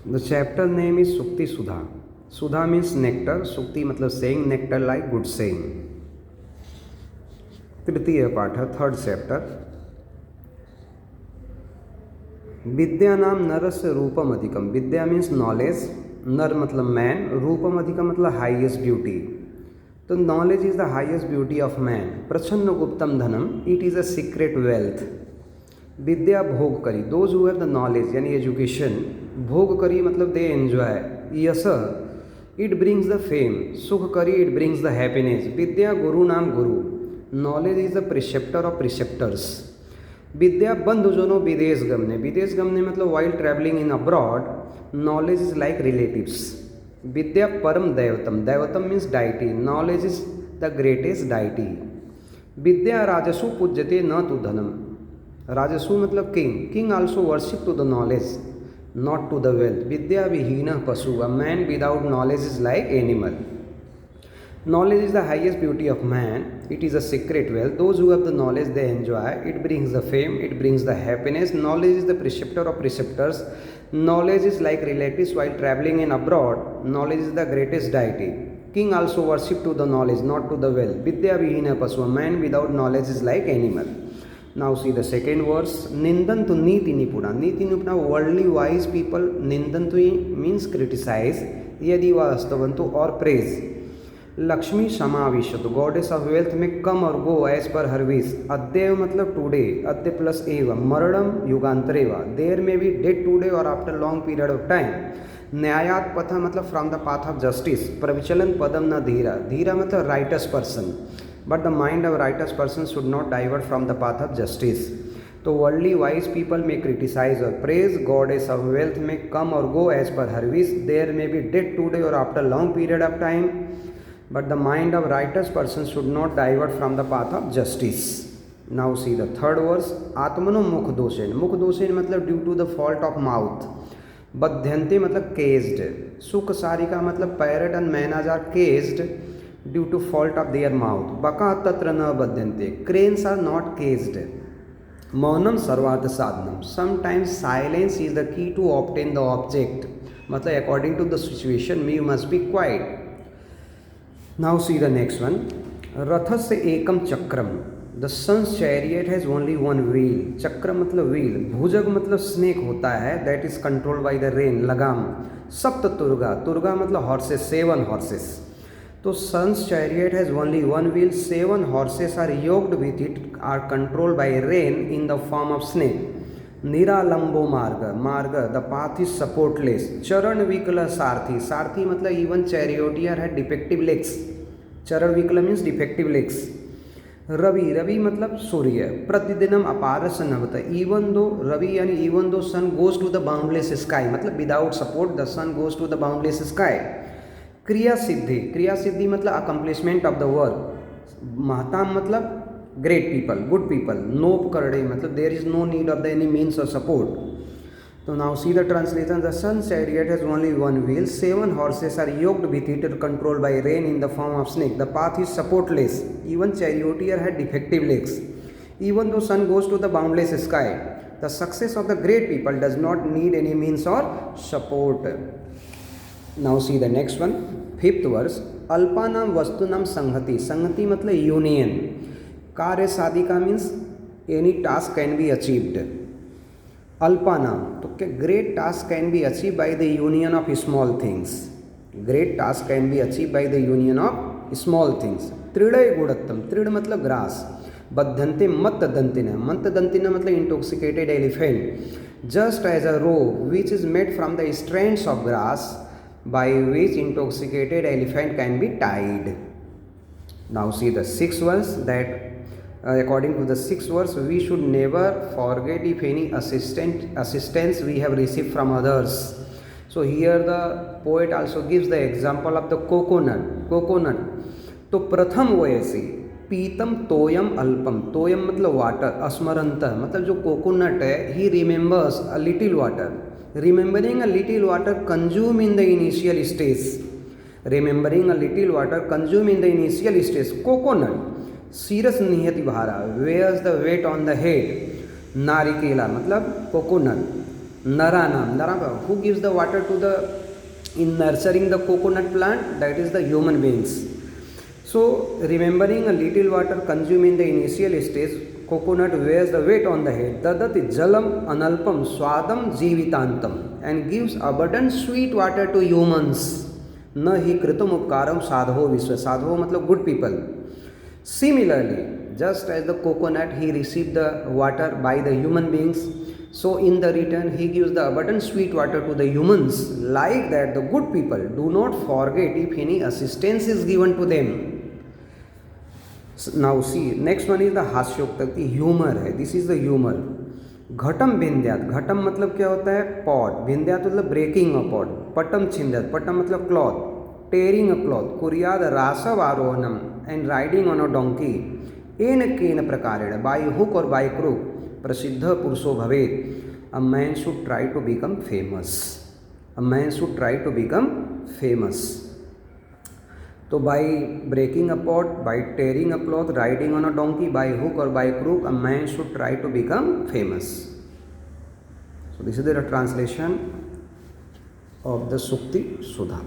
The chapter name is सुक्ति सुधा. सुधा means nectar, सुक्ति मतलब saying, nectar like good saying. तृतीय पाठ, थर्ड चैप्टर. विद्या नाम नरस्य रूपम अधिकम. विद्या मीन्स नॉलेज, नर मतलब मैन, रूपम अधिकम मतलब हाईएस्ट ब्यूटी. तो knowledge is the highest beauty of man. प्रछन्न गुप्तम धनम, it is a secret wealth. विद्या भोग करी, those who have the knowledge यानी एजुकेशन. भोग करी मतलब दे एंजॉय. यश, इट ब्रिंग्स द फेम. सुख करी, इट ब्रिंग्स द हैप्पीनेस. विद्या गुरु नाम गुरु. Knowledge is the preceptor of preceptors. विद्या बंधु जोनो विदेश गमने. विदेश गमने मतलब while travelling in abroad. Knowledge is like relatives. विद्या परम दैवतम. दैवतम means deity. Knowledge is the greatest deity. विद्या राजसु पूज्यते न तु धनम. राजसु मतलब king. King also worship to the knowledge, not to the wealth. Vidya vihina pasu. A man without knowledge is like animal. Knowledge is the highest beauty of man. It is a secret wealth. Those who have the knowledge, they enjoy. It brings the fame. It brings the happiness. Knowledge is the preceptor of preceptors. Knowledge is like relatives while traveling in abroad. Knowledge is the greatest deity. King also worship to the knowledge, not to the wealth. Vidya vihina pasu. A man without knowledge is like animal. Now see the second verse. Nindantu niti nipuna. Niti nipuna, worldly wise people. Nindantu means criticize. Yadi vastavantu or praise. Lakshmi samavishatu. Goddess of wealth may come or go as per her wish. Adya matlab today. Adya plus eva. Maradam yugantareva. There may be dead today or after long period of time. Nyayat patha matlab from the path of justice. Pravichalan padam na dhira. Dhira matlab righteous person. But the mind of righteous person should not divert from the path of justice. So worldly wise people may criticize or praise. Goddess of wealth may come or go as per her wish. There may be dead today or after long period of time. But the mind of righteous person should not divert from the path of justice. Now see the third verse. Atmano mukh doshen. Mukh doshen matlab due to the fault of mouth. Badhyante matlab caged. Sukh sarika matlab parrot and manas are caged due to fault of their mouth. Baka tatra na badhyante. Cranes are not caged. Maunam sarvartha sadhanam. Sometimes silence is the key to obtain the object. Matlab according to the situation, you must be quiet. Now see the next one. Rathasya ekam chakram. The sun's chariot has only one wheel. Chakra matlab wheel. Bhujag matlab snake hota hai. That is controlled by the rein, lagam. Sapta turga. Turga matlab horses, 7 horses. So sun's chariot has only one wheel. 7 horses are yoked with it, are controlled by rein in the form of snake. Niralambo marga. Marga, the path is supportless. Charan vikala sarthi. Sarthi matlab even charioteer had defective legs. Charan vikala means defective legs. Ravi. Ravi matlab Surya. Pratidinam aparasa navata. Even though Ravi yani even though sun goes to the boundless sky. Matlab without support the sun goes to the boundless sky. क्रिया सिद्धि. क्रिया सिद्धि मतलब accomplishment of the work. महताम मतलब great people, good people. नोप करड़े मतलब there is no need of the any means of support. तो now see the translation. The sun chariot has only one wheel. 7 horses are yoked with it controlled by rein in the form of snake. The path is supportless. Even charioteer had defective legs. Even though sun goes to the boundless sky, the success of the great people does not need any means or support. Now see the next one. 5th verse. अल्पानाम वस्तुनाम संहति. संहति मतलब union. कार्य साधिका means any task can be achieved. अल्पानाम तो क्या great task can be achieve by the union of small things. Great task can be achieve by the union of small things. त्रिड़य गुणत्तम. त्रिड़ मतलब ग्रास. बद्धंते मत दंतिना. मत दंतिना मतलब intoxicated elephant. Just as a rope which is made from the strands of grass by which intoxicated elephant can be tied. Now see the 6th verse. That according to the 6th verse, we should never forget if any assistance we have received from others. So here the poet also gives the example of the coconut. Coconut तो प्रथम वयसी पीतम तोयम अल्पम. तोयम मतलब water. अस्मरंत मतलब जो coconut है, he remembers a little water. Remembering a little water consumed in the initial stage. Remembering a little water consumed in the initial stage. Coconut. Sirus nihati bhara. Wears the weight on the head. Narikela मतलब coconut. Naranam. Narana, who gives the water to the, in nurturing the coconut plant? That is the human beings. So, remembering a little water consumed in the initial stage, coconut wears the weight on the head. Dadati jalam analpam swadam jivitantam, and gives abundant sweet water to humans. Na hi kritam upkaram sadho visva. Sadho matlab good people. Similarly, just as the coconut, he received the water by the human beings, so in the return he gives the abundant sweet water to the humans. Like that, the good people do not forget if any assistance is given to them. Now see, next one is the हास्योक्ति, humour है. This is the humour. घटम भिंद्यात. घटम मतलब क्या होता है? Pot. भिंद्यात मतलब ब्रेकिंग अ पॉट. पटम छिंद्यात. पटम मतलब क्लॉथ. Tearing a cloth. कुर्याद रासव आरोहणम, and riding on a donkey. एन केन प्रकारेण, by hook or by crook, प्रसिद्ध पुरुषो भवेत. A man should try to become famous. A man should try to become famous. तो by breaking a pot, by tearing a cloth, riding on a donkey, by hook or by crook, a man should try to become famous. So this is the translation of the Sukti Sudha.